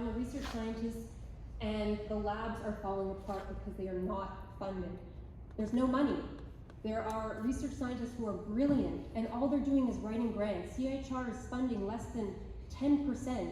young research scientists, and the labs are falling apart because they are not funded. There's no money. There are research scientists who are brilliant, and all they're doing is writing grants. CIHR is funding less than 10%.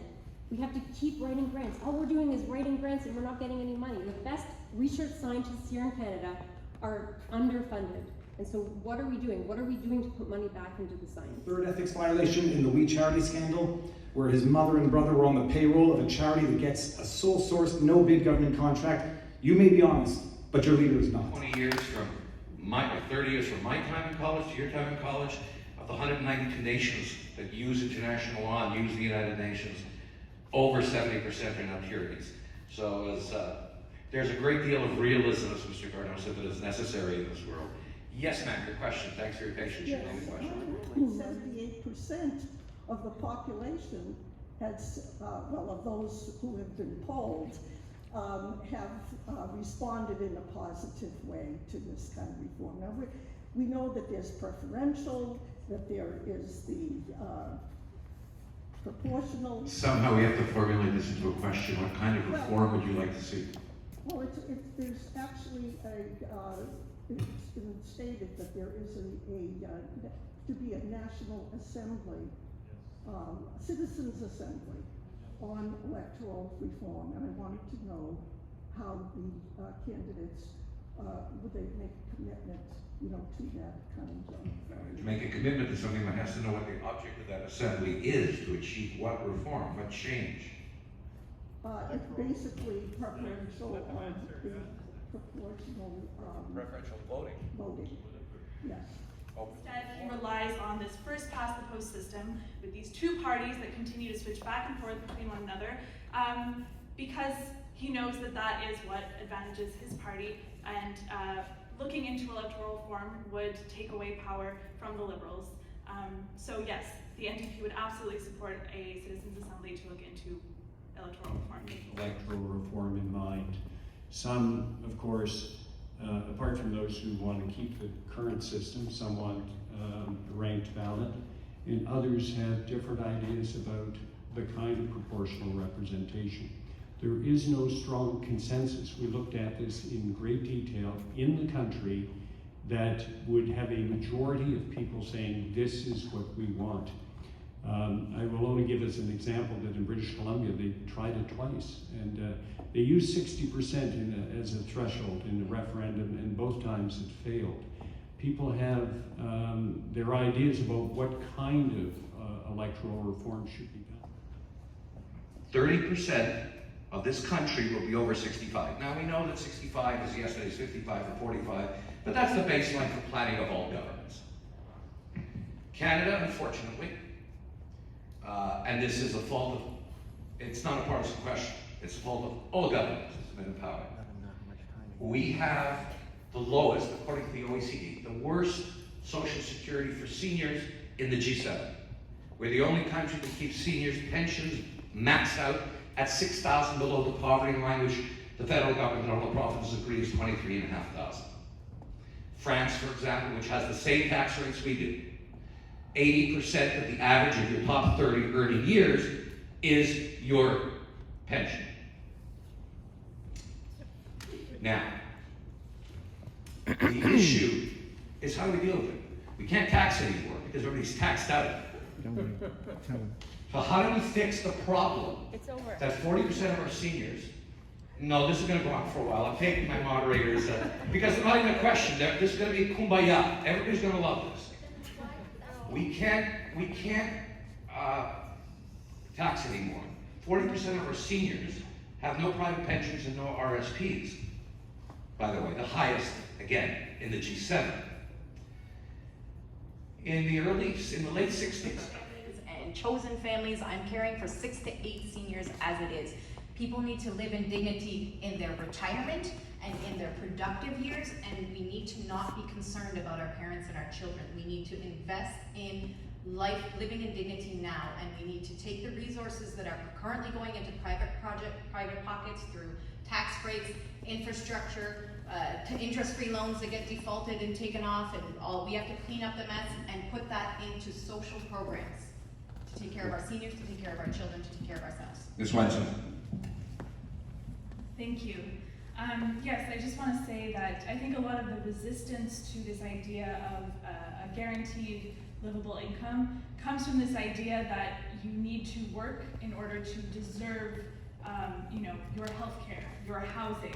We have to keep writing grants. All we're doing is writing grants and we're not getting any money. The best research scientists here in Canada are underfunded. And so what are we doing? What are we doing to put money back into the science? Third ethics violation in the We Charity scandal, where his mother and brother were on the payroll of a charity that gets a sole source, no bid government contract. You may be honest, but your leader is not. 20 years from 30 years from my time in college to your time in college, of the 192 nations that use international law and use the United Nations, over 70% are now tyrannies. So there's a great deal of realism, as Mr. Gardner said, that is necessary in this world. Yes, ma'am, your question. Thanks for your patience. Yes, Your question. 78% of the population has, of those who have been polled, have responded in a positive way to this kind of reform. Now, we know that there's preferential, that there is the proportional. Somehow we have to formulate this into a question. What kind of reform would you like to see? Well, there's actually it's been stated that there is to be a national assembly, citizens assembly on electoral reform, and I wanted to know how the candidates would they make a commitment, to that kind of. To make a commitment to something, one has to know what the object of that assembly is to achieve what reform, what change. It's basically preferential on the proportional Preferential voting. Yes. Instead, he relies on this first past the post system with these two parties that continue to switch back and forth between one another, because he knows that that is what advantages his party, and looking into electoral reform would take away power from the Liberals. So yes, the NDP would absolutely support a citizens' assembly to look into electoral reform. Electoral reform in mind. Some, of course, apart from those who want to keep the current system, some want a ranked ballot, and others have different ideas about the kind of proportional representation. There is no strong consensus. We looked at this in great detail in the country that would have a majority of people saying this is what we want. I will only give as an example that in British Columbia they tried it twice, and they used 60% as a threshold in the referendum, and both times it failed. People have their ideas about what kind of electoral reform should be done. 30% of this country will be over 65. Now we know that 65 is yesterday's 55 or 45, but that's the baseline for planning of all governments. Canada, unfortunately, and this is a fault of, it's not a partisan question, it's a fault of all governments that have been in power. We have the lowest, according to the OECD, the worst social security for seniors in the G7. We're the only country that keeps seniors' pensions maxed out at $6,000 below the poverty line, which the federal government and all the provinces agree is $23,500. France, for example, which has the same tax rates we do, 80% of the average of your top 30 earning years is your pension. Now, the issue is how do we deal with it? We can't tax anymore because everybody's taxed out. So how do we fix the problem that 40% of our seniors, no, this is going to go on for a while. I'm taking my moderators, because it's not even a question. This is going to be kumbaya. Everybody's going to love this. We can't tax anymore. 40% of our seniors have no private pensions and no RSPs. By the way, the highest, again, in the G7. In the late 60s, and chosen families, I'm caring for 6 to 8 seniors as it is. People need to live in dignity in their retirement and in their productive years, and we need to not be concerned about our parents and our children. We need to invest in life, living in dignity now, and we need to take the resources that are currently going into private pockets through tax breaks, infrastructure, to interest-free loans that get defaulted and taken off, and all. We have to clean up the mess and put that into social programs to take care of our seniors, to take care of our children, to take care of ourselves. Ms. Wenson. Thank you. Yes, I just want to say that I think a lot of the resistance to this idea of a guaranteed livable income comes from this idea that you need to work in order to deserve, your healthcare, your housing,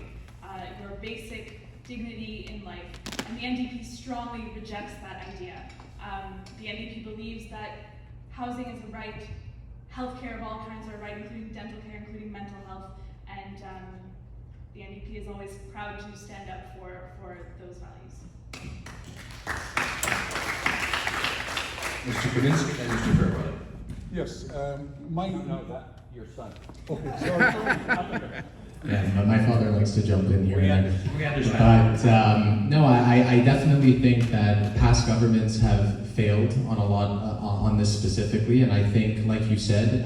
your basic dignity in life. And the NDP strongly rejects that idea. The NDP believes that housing is a right, healthcare of all kinds are a right, including dental care, including mental health, and the NDP is always proud to stand up for those values. Mr. Kaminsky and Mr. Fairbrother. Yes, Your son. okay, sorry. Yeah, my father likes to jump in here. We understand. But no, I definitely think that past governments have failed on a lot on this specifically, and I think, like you said,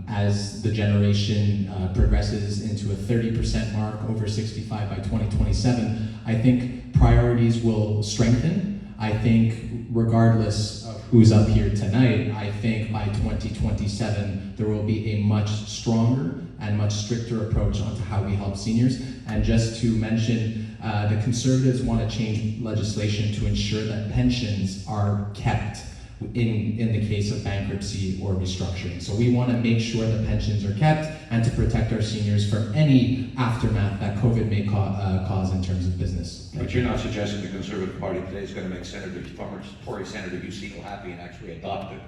as the generation progresses into a 30% mark over 65 by 2027, I think priorities will strengthen. I think regardless of who's up here tonight, I think by 2027 there will be a much stronger and much stricter approach onto how we help seniors. And just to mention, the Conservatives want to change legislation to ensure that pensions are kept in the case of bankruptcy or restructuring. So we want to make sure that pensions are kept and to protect our seniors from any aftermath that COVID may cause in terms of business. But you're not suggesting the Conservative Party today is going to make former Tory Senator Hugh Segal happy and actually adopt it.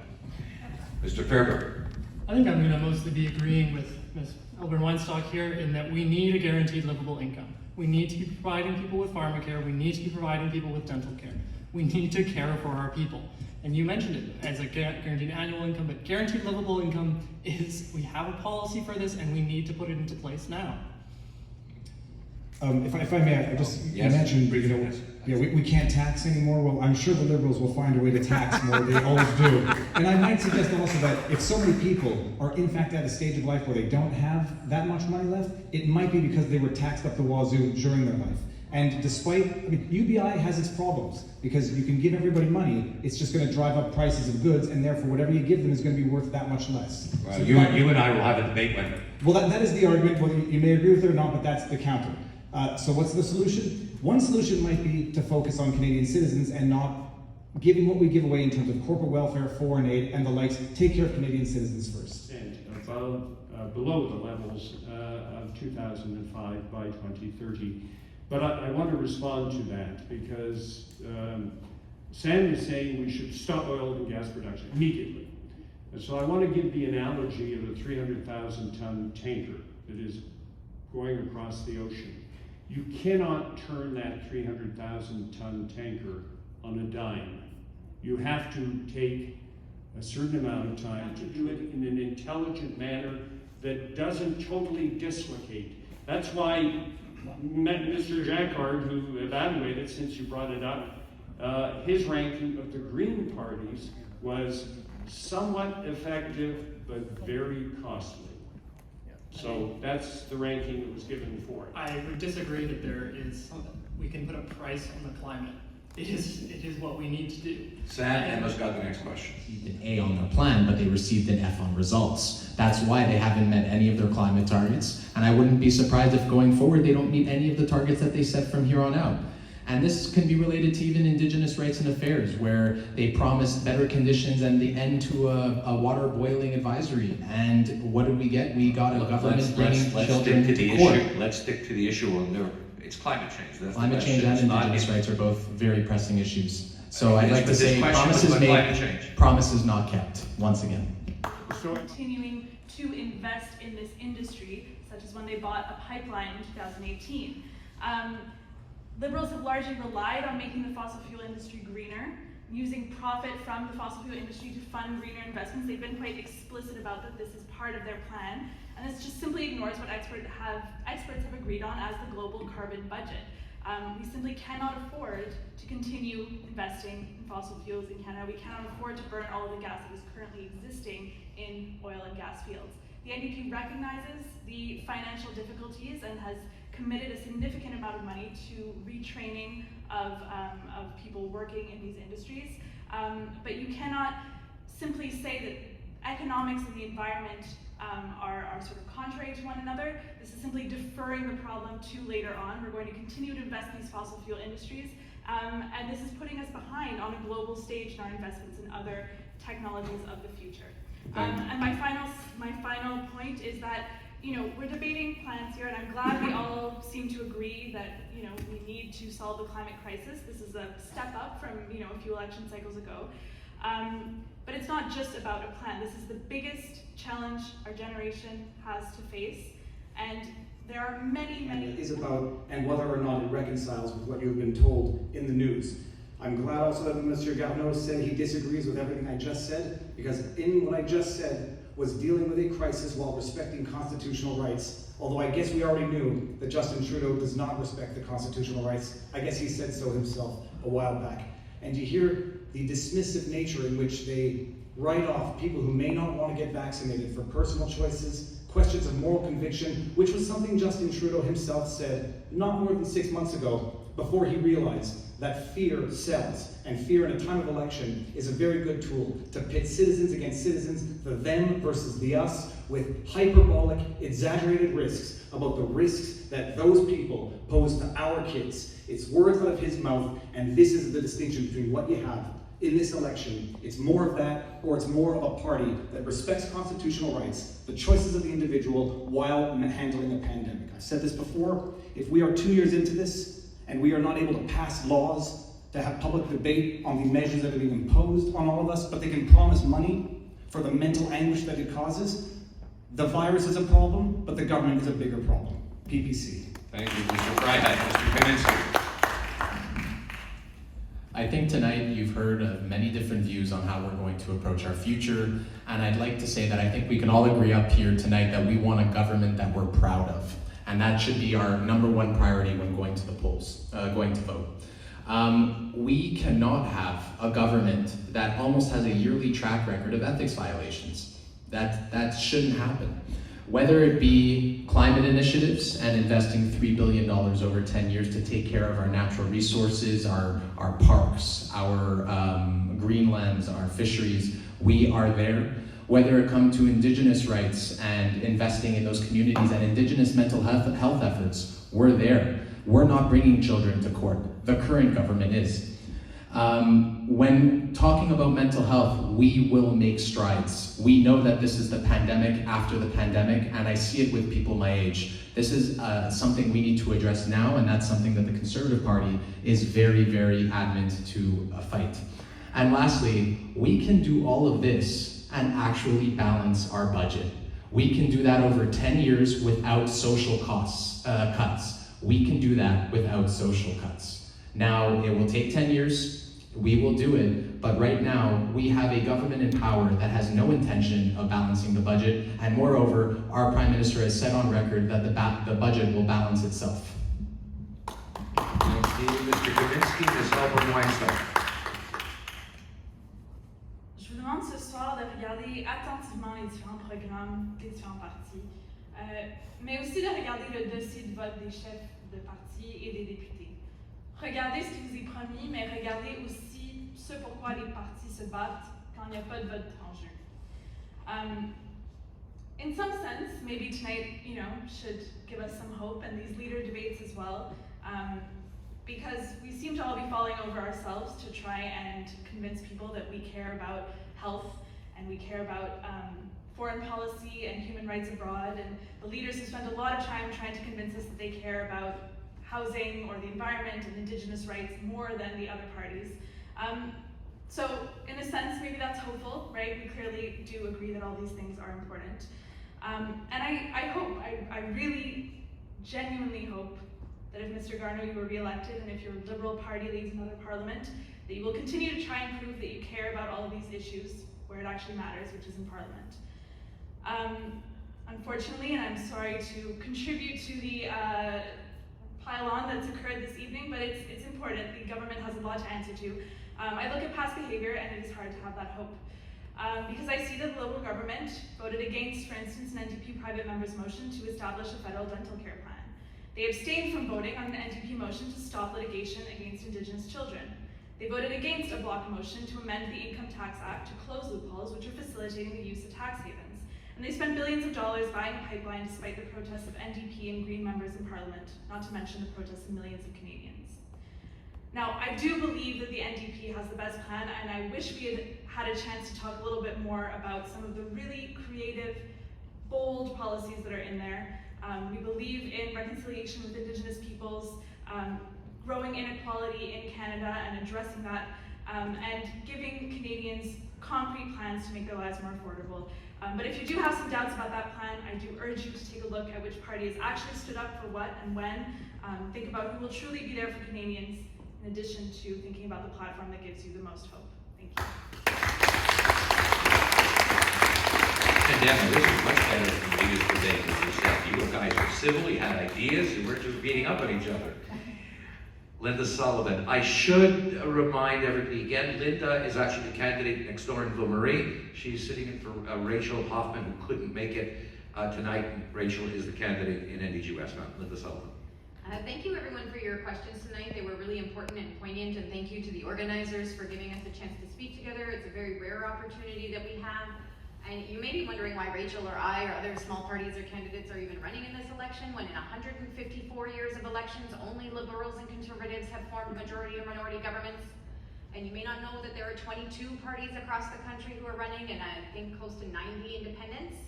Mr. Fairbrother. I think I'm going to mostly be agreeing with Ms. Elburn-Weinstock here in that we need a guaranteed livable income. We need to be providing people with pharmacare. We need to be providing people with dental care. We need to care for our people. And you mentioned it as a guaranteed annual income, but guaranteed livable income is, we have a policy for this and we need to put it into place now. If I may, I just Yes, mentioned, briefly, yes. we can't tax anymore. Well, I'm sure the Liberals will find a way to tax more. They always do. And I might suggest also that if so many people are in fact at a stage of life where they don't have that much money left, it might be because they were taxed up the wazoo during their life. And despite, UBI has its problems because you can give everybody money, it's just going to drive up prices of goods, and therefore whatever you give them is going to be worth that much less. Well, So you and I will have a debate when. Well, that is the argument. Well, you may agree with it or not, but that's the counter. So what's the solution? One solution might be to focus on Canadian citizens and not giving what we give away in terms of corporate welfare, foreign aid, and the likes. Take care of Canadian citizens first. And below the levels of 2005 by 2030. But I want to respond to that because Sam is saying we should stop oil and gas production immediately. And so I want to give the analogy of a 300,000 ton tanker that is going across the ocean. You cannot turn that 300,000 ton tanker on a dime. You have to take a certain amount of time to do it in an intelligent manner that doesn't totally dislocate. That's why Mr. Jacquard, who evaluated, since you brought it up, his ranking of the Green parties was somewhat effective but very costly. So that's the ranking that was given for it. I would disagree that we can put a price on the climate. It is what we need to do. Sam, Emma's got the next question. Received an A on their plan, but they received an F on results. That's why they haven't met any of their climate targets. And I wouldn't be surprised if going forward they don't meet any of the targets that they set from here on out. And this can be related to even Indigenous rights and affairs, where they promised better conditions and the end to a water boiling advisory. And what did we get? We got a government bringing children to court. Let's stick to the issue. It's climate change. That's Climate change and Indigenous rights are both very pressing issues. So I'd like to This say question was promises about made, climate change. promises not kept, once again. So Continuing to invest in this industry, such as when they bought a pipeline in 2018. Liberals have largely relied on making the fossil fuel industry greener, using profit from the fossil fuel industry to fund greener investments. They've been quite explicit about that this is part of their plan, and this just simply ignores what experts have agreed on as the global carbon budget. We simply cannot afford to continue investing in fossil fuels in Canada. We cannot afford to burn all of the gas that is currently existing in oil and gas fields. The NDP recognizes the financial difficulties and has committed a significant amount of money to retraining of people working in these industries. But you cannot simply say that economics and the environment are sort of contrary to one another. This is simply deferring the problem to later on. We're going to continue to invest in these fossil fuel industries, and this is putting us behind on a global stage in our investments in other technologies of the future. And my final point is that, you know, we're debating plans here, and I'm glad we all seem to agree that, you know, we need to solve the climate crisis. This is a step up from, you know, a few election cycles ago. But it's not just about a plan. This is the biggest challenge our generation has to face, and there are many, many... It is about, and whether or not it reconciles with what you've been told in the news. I'm glad also that Mr. Garneau said he disagrees with everything I just said, because in what I just said was dealing with a crisis while respecting constitutional rights. Although I guess we already knew that Justin Trudeau does not respect the constitutional rights. I guess he said so himself a while back. And you hear the dismissive nature in which they write off people who may not want to get vaccinated for personal choices, questions of moral conviction, which was something Justin Trudeau himself said not more than 6 months ago, before he realized that fear sells, and fear in a time of election is a very good tool to pit citizens against citizens, the them versus the us, with hyperbolic, exaggerated risks about the risks that those people pose to our kids. It's words out of his mouth, and this is the distinction between what you have in this election. It's more of that, or it's more of a party that respects constitutional rights, the choices of the individual, while handling a pandemic. I've said this before, if we are 2 years into this, and we are not able to pass laws to have public debate on the measures that are being imposed on all of us, but they can promise money for the mental anguish that it causes, the virus is a problem, but the government is a bigger problem. PPC. Thank you, Mr. Freiheit. Mr. Kaminsky. I think tonight you've heard of many different views on how we're going to approach our future, and I'd like to say that I think we can all agree up here tonight that we want a government that we're proud of, and that should be our #1 priority when going to the polls, going to vote. We cannot have a government that almost has a yearly track record of ethics violations. That shouldn't happen. Whether it be climate initiatives and investing $3 billion over 10 years to take care of our natural resources, our parks, our greenlands, our fisheries, we are there. Whether it comes to Indigenous rights and investing in those communities and Indigenous mental health efforts, we're there. We're not bringing children to court. The current government is. When talking about mental health, we will make strides. We know that this is the pandemic after the pandemic, and I see it with people my age. This is something we need to address now, and that's something that the Conservative Party is very, very adamant to fight. And lastly, we can do all of this and actually balance our budget. We can do that over 10 years without social cuts. We can do that without social cuts. Now, it will take 10 years. We will do it, but right now we have a government in power that has no intention of balancing the budget, and moreover, our Prime Minister has said on record that the budget will balance itself. Thank you, Mr. Kaminsky. Ms. Weinstock. Je vous demande ce soir de regarder attentivement les différents programmes des différents partis, mais aussi de regarder le dossier de vote des chefs de parti et des députés. Regardez ce qui vous est promis, mais regardez aussi ce pourquoi les partis se battent quand il n'y a pas de vote en jeu. In some sense, maybe tonight, you know, should give us some hope, and these leader debates as well, because we seem to all be falling over ourselves to try and convince people that we care about health and we care about foreign policy and human rights abroad, and the leaders have spent a lot of time trying to convince us that they care about housing or the environment and Indigenous rights more than the other parties. So in a sense, maybe that's hopeful, right? We clearly do agree that all these things are important. And I hope, I really genuinely hope that if Mr. Garneau, you were re-elected, and if your Liberal Party leads another parliament, that you will continue to try and prove that you care about all of these issues where it actually matters, which is in Parliament. Unfortunately, and I'm sorry to contribute to the pile-on that's occurred this evening, but it's important. The government has a lot to answer to. I look at past behavior, and it is hard to have that hope. Because I see that the Liberal government voted against, for instance, an NDP private member's motion to establish a federal dental care plan. They abstained from voting on an NDP motion to stop litigation against Indigenous children. They voted against a block motion to amend the Income Tax Act to close loopholes which are facilitating the use of tax havens. And they spent billions of dollars buying a pipeline despite the protests of NDP and Green members in Parliament, not to mention the protests of millions of Canadians. Now, I do believe that the NDP has the best plan, and I wish we had had a chance to talk a little bit more about some of the really creative, bold policies that are in there. We believe in reconciliation with Indigenous peoples, growing inequality in Canada and addressing that, and giving Canadians concrete plans to make their lives more affordable. But if you do have some doubts about that plan, I do urge you to take a look at which party has actually stood up for what and when. Think about who will truly be there for Canadians, in addition to thinking about the platform that gives you the most hope. Thank you. And Deborah, this is much better than we used to debate with yourself. You guys were civil, you had ideas, you weren't just beating up on each other. Linda Sullivan. I should remind everybody again, Linda is actually the candidate next door in Ville-Marie. She's sitting in for Rachel Hoffman, who couldn't make it tonight. Rachel is the candidate in NDG Westmount. Linda Sullivan. Thank you everyone for your questions tonight. They were really important and poignant, and thank you to the organizers for giving us a chance to speak together. It's a very rare opportunity that we have. And you may be wondering why Rachel or I or other small parties or candidates are even running in this election, when in 154 years of elections, only Liberals and Conservatives have formed majority or minority governments. And you may not know that there are 22 parties across the country who are running, and I think close to 90 independents.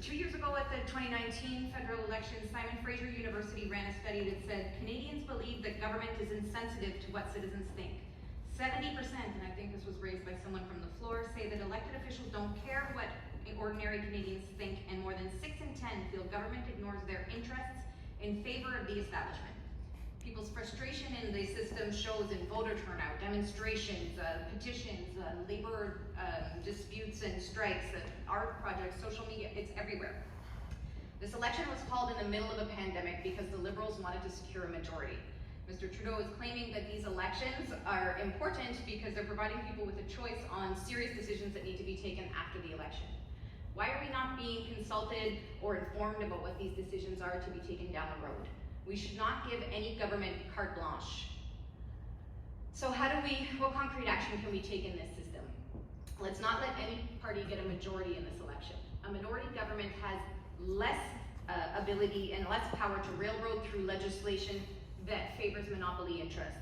2 years ago at the 2019 federal elections, Simon Fraser University ran a study that said Canadians believe that government is insensitive to what citizens think. 70%, and I think this was raised by someone from the floor, say that elected officials don't care what ordinary Canadians think, and more than 6 in 10 feel government ignores their interests in favor of the establishment. People's frustration in the system shows in voter turnout, demonstrations, petitions, labor disputes and strikes, art projects, social media, it's everywhere. This election was called in the middle of a pandemic because the Liberals wanted to secure a majority. Mr. Trudeau is claiming that these elections are important because they're providing people with a choice on serious decisions that need to be taken after the election. Why are we not being consulted or informed about what these decisions are to be taken down the road? We should not give any government carte blanche. So what concrete action can we take in this system? Let's not let any party get a majority in this election. A minority government has less ability and less power to railroad through legislation that favors monopoly interests.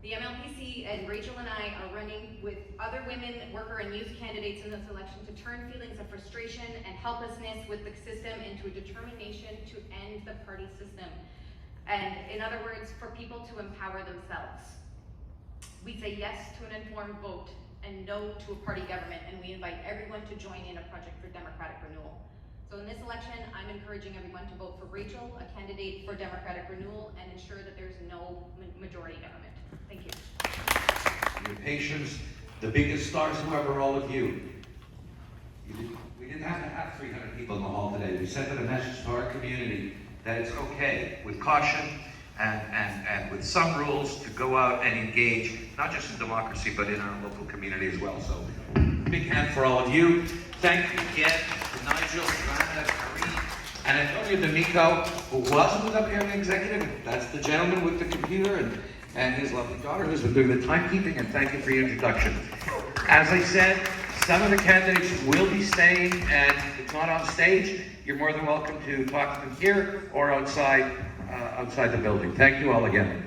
The MLPC and Rachel and I are running with other women, worker and youth candidates in this election to turn feelings of frustration and helplessness with the system into a determination to end the party system. And in other words, for people to empower themselves. We say yes to an informed vote and no to a party government, and we invite everyone to join in a project for democratic renewal. So in this election, I'm encouraging everyone to vote for Rachel, a candidate for democratic renewal, and ensure that there's no majority government. Thank you. Your patience, the biggest stars, however, all of you. We didn't have to have 300 people in the hall today. We sent a message to our community that it's okay, with caution and with some rules, to go out and engage, not just in democracy, but in our local community as well. So, big hand for all of you. Thank you again to Nigel, Joanna, Karine, and Antonio D'Amico, who wasn't up here in the executive. That's the gentleman with the computer, and his lovely daughter who's been doing the timekeeping, and thank you for your introduction. As I said, some of the candidates will be staying, and it's not on stage. You're more than welcome to talk to them here or outside the building. Thank you all again.